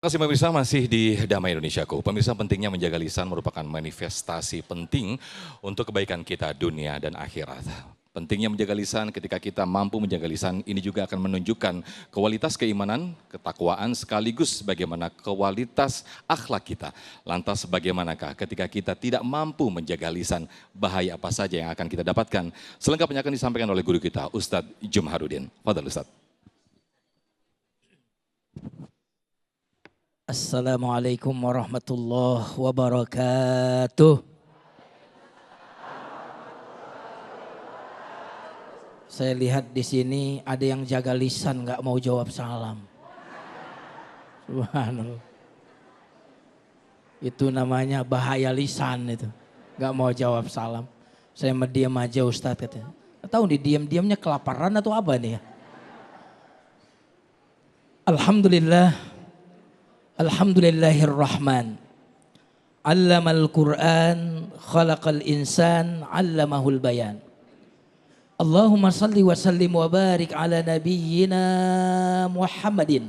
Terima kasih pemirsa, masih di Damai Indonesiaku. Pemirsa, pentingnya menjaga lisan merupakan manifestasi penting untuk kebaikan kita dunia dan akhirat. Pentingnya menjaga lisan, ketika kita mampu menjaga lisan, ini juga akan menunjukkan kualitas keimanan, ketakwaan, sekaligus bagaimana kualitas akhlak kita. Lantas bagaimanakah ketika kita tidak mampu menjaga lisan, bahaya apa saja yang akan kita dapatkan? Selengkapnya akan disampaikan oleh guru kita, Ustadz Jumharudin. Fadhal Ustadz. Assalamualaikum warahmatullahi wabarakatuh. Saya lihat di sini ada yang jaga lisan nggak mau jawab salam. Subhanallah. Itu namanya bahaya lisan itu. Nggak mau jawab salam. Saya diam aja Ustadz katanya. Tahu nih diam-diamnya kelaparan atau apa nih ya? Alhamdulillah. Alhamdulillahirrahman. Allamal Qur'an, khalaqal insan, allamahul bayan. Allahumma salli wa sallim wa barik ala nabiyyina Muhammadin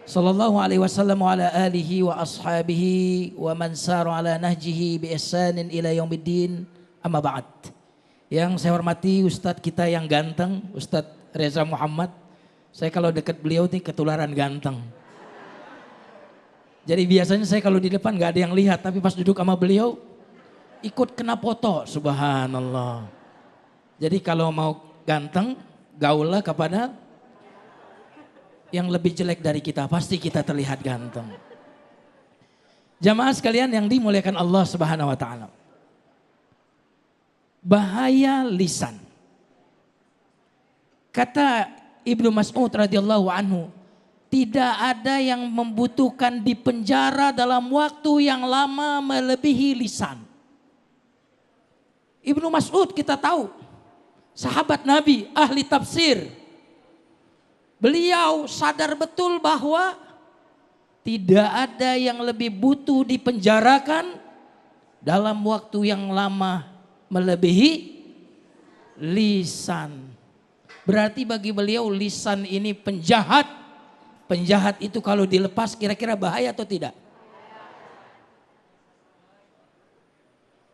sallallahu alaihi wasallam wa ala alihi wa ashabihi wa man sara ala nahjihi bi ihsanin ila yaumiddin, amma ba'd. Yang saya hormati Ustadz kita yang ganteng, Ustadz Reza Muhammad. Saya kalau dekat beliau nih ketularan ganteng. Jadi biasanya saya kalau di depan gak ada yang lihat, tapi pas duduk sama beliau ikut kena foto, subhanallah. Jadi kalau mau ganteng, gaulah kepada yang lebih jelek dari kita, pasti kita terlihat ganteng. Jamaah sekalian yang dimuliakan Allah Subhanahu wa taala. Bahaya lisan. Kata Ibnu Mas'ud radhiyallahu anhu, tidak ada yang membutuhkan dipenjara dalam waktu yang lama melebihi lisan. Ibnu Mas'ud kita tahu, sahabat Nabi, ahli tafsir. Beliau sadar betul bahwa tidak ada yang lebih butuh dipenjarakan dalam waktu yang lama melebihi lisan. Berarti bagi beliau lisan ini penjahat. Penjahat itu kalau dilepas kira-kira bahaya atau tidak?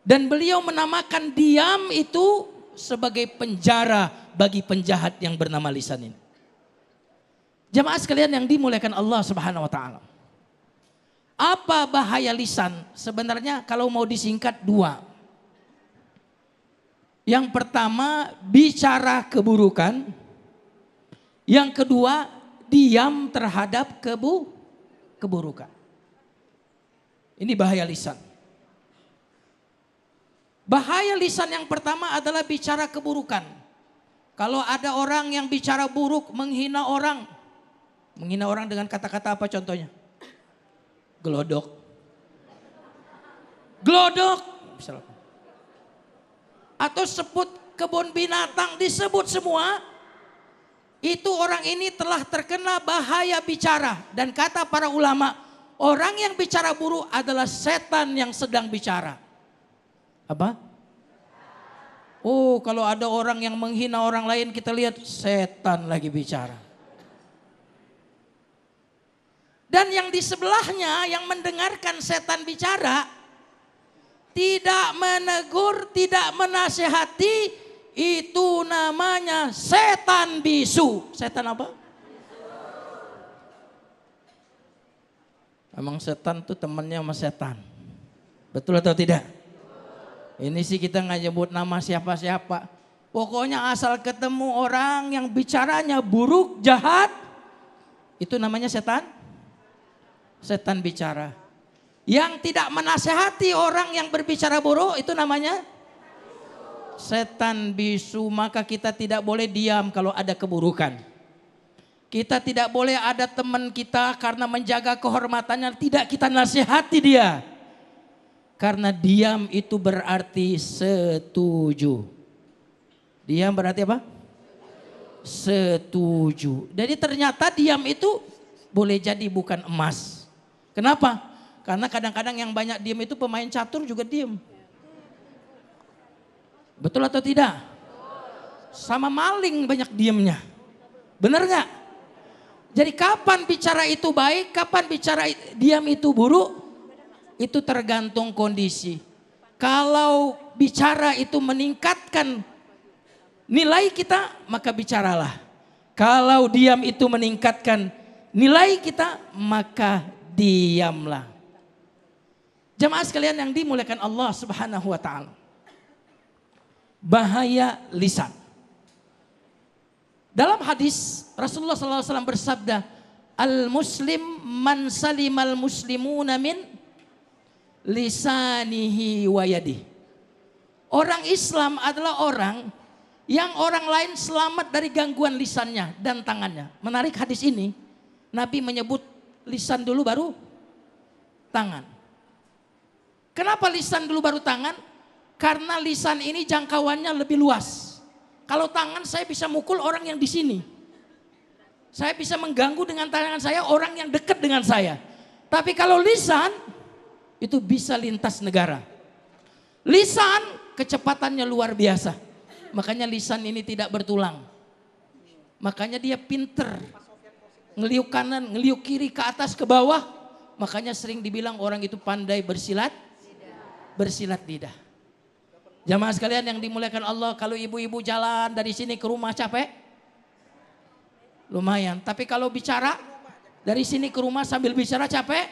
Dan beliau menamakan diam itu sebagai penjara bagi penjahat yang bernama lisan ini. Jamaah sekalian yang dimuliakan Allah Subhanahu wa taala. Apa bahaya lisan? Sebenarnya kalau mau disingkat dua. Yang pertama bicara keburukan. Yang kedua diam terhadap keburukan. Ini bahaya lisan. Bahaya lisan yang pertama adalah bicara keburukan. Kalau ada orang yang bicara buruk, menghina orang. Menghina orang dengan kata-kata apa contohnya? Glodok. Glodok. Atau sebut kebun binatang, disebut semua. Itu orang ini telah terkena bahaya bicara. Dan kata para ulama, orang yang bicara buruk adalah setan yang sedang bicara. Apa? Oh, kalau ada orang yang menghina orang lain, kita lihat setan lagi bicara. Dan yang di sebelahnya yang mendengarkan setan bicara, tidak menegur, tidak menasehati, itu namanya setan bisu. Setan apa? Emang setan tuh temannya sama setan. Betul atau tidak? Ini sih kita nggak nyebut nama siapa-siapa. Pokoknya asal ketemu orang yang bicaranya buruk, jahat, itu namanya setan. Setan bicara. Yang tidak menasehati orang yang berbicara buruk, itu namanya setan bisu. Maka kita tidak boleh diam kalau ada keburukan. Kita tidak boleh ada teman kita karena menjaga kehormatannya tidak kita nasihati dia. Karena diam itu berarti setuju. Diam berarti apa? Setuju. Jadi ternyata diam itu boleh jadi bukan emas. Kenapa? Karena kadang-kadang yang banyak diam itu pemain catur juga diam. Betul atau tidak? Sama maling banyak diamnya. Benar gak? Jadi kapan bicara itu baik, kapan bicara diam itu buruk, itu tergantung kondisi. Kalau bicara itu meningkatkan nilai kita, maka bicaralah. Kalau diam itu meningkatkan nilai kita, maka diamlah. Jamaah sekalian yang dimuliakan Allah Subhanahu wa taala. Bahaya lisan. Dalam hadis Rasulullah SAW bersabda, al-muslim man salimal muslimuna min lisanihi wa yadihi. Orang Islam adalah orang yang orang lain selamat dari gangguan lisannya dan tangannya. Menarik hadis ini, Nabi menyebut lisan dulu baru tangan. Kenapa lisan dulu baru tangan? Karena lisan ini jangkauannya lebih luas. Kalau tangan saya bisa mukul orang yang di sini. Saya bisa mengganggu dengan tangan saya orang yang dekat dengan saya. Tapi kalau lisan itu bisa lintas negara. Lisan kecepatannya luar biasa. Makanya lisan ini tidak bertulang. Makanya dia pinter. Ngeliuk kanan, ngeliuk kiri, ke atas, ke bawah. Makanya sering dibilang orang itu pandai bersilat lidah. Jamaah sekalian yang dimuliakan Allah, kalau ibu-ibu jalan dari sini ke rumah capek? Lumayan. Tapi kalau bicara dari sini ke rumah sambil bicara capek?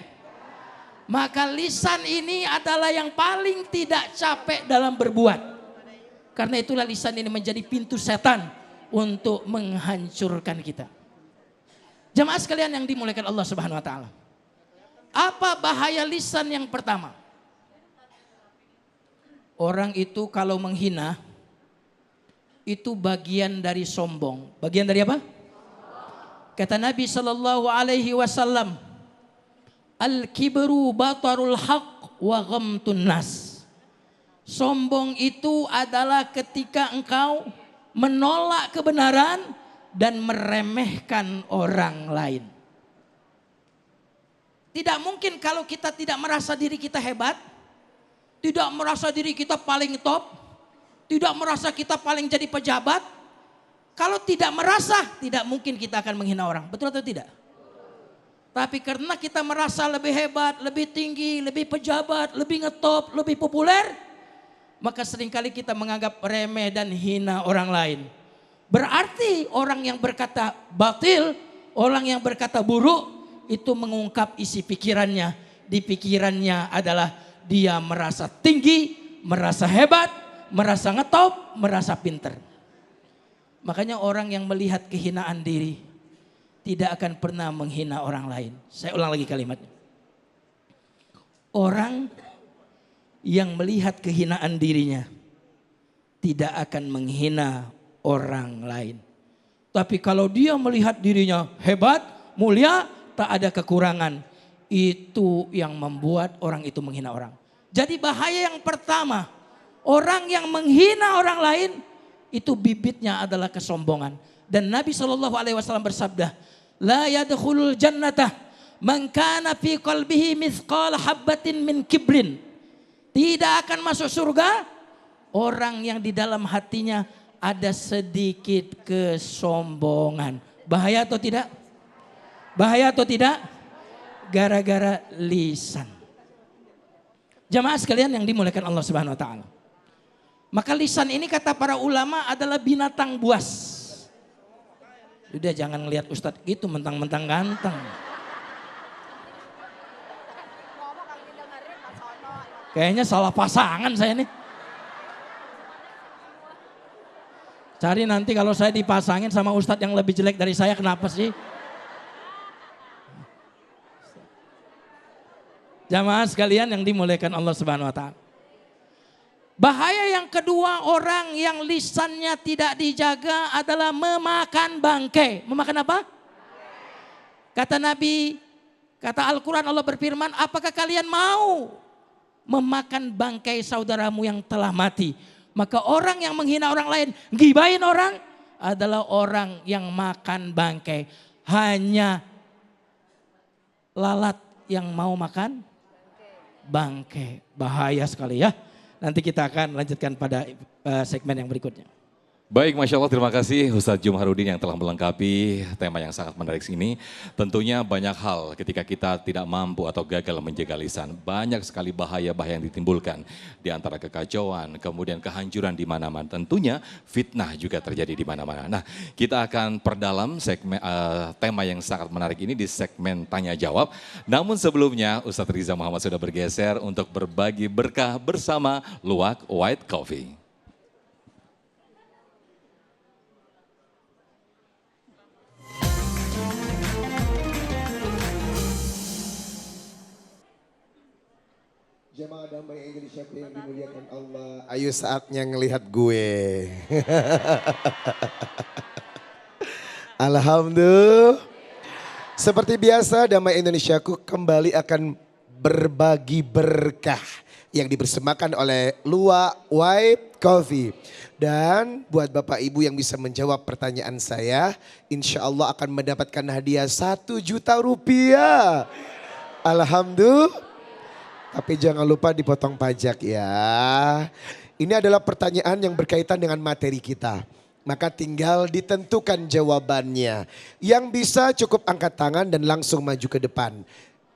Maka lisan ini adalah yang paling tidak capek dalam berbuat. Karena itulah lisan ini menjadi pintu setan untuk menghancurkan kita. Jamaah sekalian yang dimuliakan Allah Subhanahu wa taala. Apa bahaya lisan yang pertama? Orang itu kalau menghina itu bagian dari sombong. Bagian dari apa? Kata Nabi sallallahu alaihi wasallam, al-kibru batarul haq wa ghamtun nas. Sombong itu adalah ketika engkau menolak kebenaran dan meremehkan orang lain. Tidak mungkin kalau kita tidak merasa diri kita hebat, tidak merasa diri kita paling top, tidak merasa kita paling jadi pejabat. Kalau tidak merasa, tidak mungkin kita akan menghina orang. Betul atau tidak? Tapi karena kita merasa lebih hebat, lebih tinggi, lebih pejabat, lebih ngetop, lebih populer, maka seringkali kita menganggap remeh dan hina orang lain. Berarti orang yang berkata batil, orang yang berkata buruk, itu mengungkap isi pikirannya. Di pikirannya adalah dia merasa tinggi, merasa hebat, merasa ngetop, merasa pinter. Makanya orang yang melihat kehinaan diri tidak akan pernah menghina orang lain. Saya ulang lagi kalimatnya. Orang yang melihat kehinaan dirinya tidak akan menghina orang lain. Tapi kalau dia melihat dirinya hebat, mulia, tak ada kekurangan, itu yang membuat orang itu menghina orang. Jadi bahaya yang pertama, orang yang menghina orang lain itu bibitnya adalah kesombongan. Dan Nabi SAW bersabda, la yadkhulul jannata man kana fi qalbihi mithqal habbatin min kibrin. Tidak akan masuk surga orang yang di dalam hatinya ada sedikit kesombongan. Bahaya atau tidak? Bahaya atau tidak? Gara-gara lisan. Jamaah sekalian yang dimuliakan Allah Subhanahu wa taala. Maka lisan ini kata para ulama adalah binatang buas. Udah jangan lihat Ustadz gitu mentang-mentang ganteng. Kayaknya salah pasangan saya nih. Cari nanti kalau saya dipasangin sama Ustadz yang lebih jelek dari saya, kenapa sih? Jamaah sekalian yang dimuliakan Allah Subhanahu wa taala. Bahaya yang kedua, orang yang lisannya tidak dijaga adalah memakan bangkai. Memakan apa? Kata Nabi, kata Al-Quran, Allah berfirman, apakah kalian mau memakan bangkai saudaramu yang telah mati? Maka orang yang menghina orang lain, gibahin orang, adalah orang yang makan bangkai. Hanya lalat yang mau makan bangkai. Bahaya sekali ya. Nanti kita akan lanjutkan pada segmen yang berikutnya. Baik, Masya Allah, terima kasih Ustadz Jumharudin yang telah melengkapi tema yang sangat menarik ini. Tentunya banyak hal ketika kita tidak mampu atau gagal menjaga lisan. Banyak sekali bahaya-bahaya yang ditimbulkan. Di antara kekacauan, kemudian kehancuran di mana-mana. Tentunya fitnah juga terjadi di mana-mana. Nah, kita akan perdalam segmen, tema yang sangat menarik ini di segmen Tanya Jawab. Namun sebelumnya Ustadz Riza Muhammad sudah bergeser untuk berbagi berkah bersama Luwak White Coffee. Jemaah damai Indonesia yang dimuliakan Allah. Ayo saatnya ngelihat gue. Alhamdulillah. Seperti biasa Damai Indonesiaku kembali akan berbagi berkah yang dipersembahkan oleh Luwak White Coffee. Dan buat Bapak Ibu yang bisa menjawab pertanyaan saya, insya Allah akan mendapatkan hadiah 1 juta rupiah. Alhamdulillah. Tapi jangan lupa dipotong pajak ya. Ini adalah pertanyaan yang berkaitan dengan materi kita. Maka tinggal ditentukan jawabannya. Yang bisa cukup angkat tangan dan langsung maju ke depan.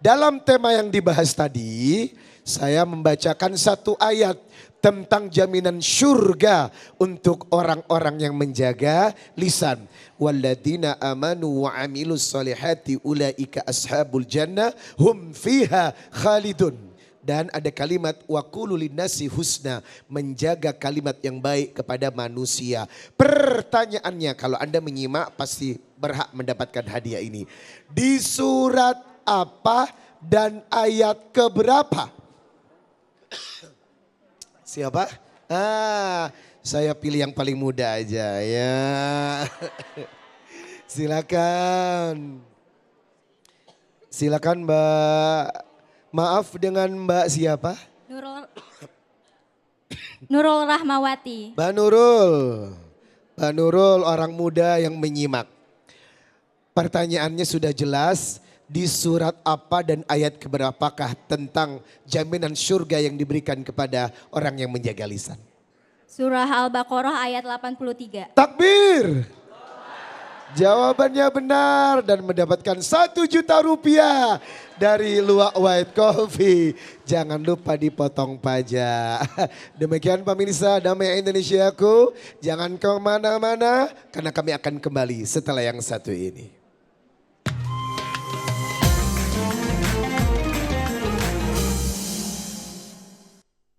Dalam tema yang dibahas tadi, saya membacakan satu ayat tentang jaminan surga untuk orang-orang yang menjaga lisan. Walladzina amanu wa amilus solihati ulaika ashabul jannah hum fiha khalidun. Dan ada kalimat wa qulu linnasi husna, menjaga kalimat yang baik kepada manusia. Pertanyaannya kalau Anda menyimak pasti berhak mendapatkan hadiah ini. Di surat apa dan ayat keberapa? Siapa? Saya pilih yang paling muda aja ya. Silakan. Silakan Mbak. Maaf dengan Mbak siapa? Nurul Rahmawati. Mbak Nurul. Mbak Nurul orang muda yang menyimak. Pertanyaannya sudah jelas. Di surat apa dan ayat keberapakah tentang jaminan surga yang diberikan kepada orang yang menjaga lisan? Surah Al-Baqarah ayat 83. Takbir. Jawabannya benar dan mendapatkan 1 juta rupiah dari Luwak White Coffee. Jangan lupa dipotong pajak. Demikian pemirsa Damai Indonesiaku. Jangan kemana-mana karena kami akan kembali setelah yang satu ini.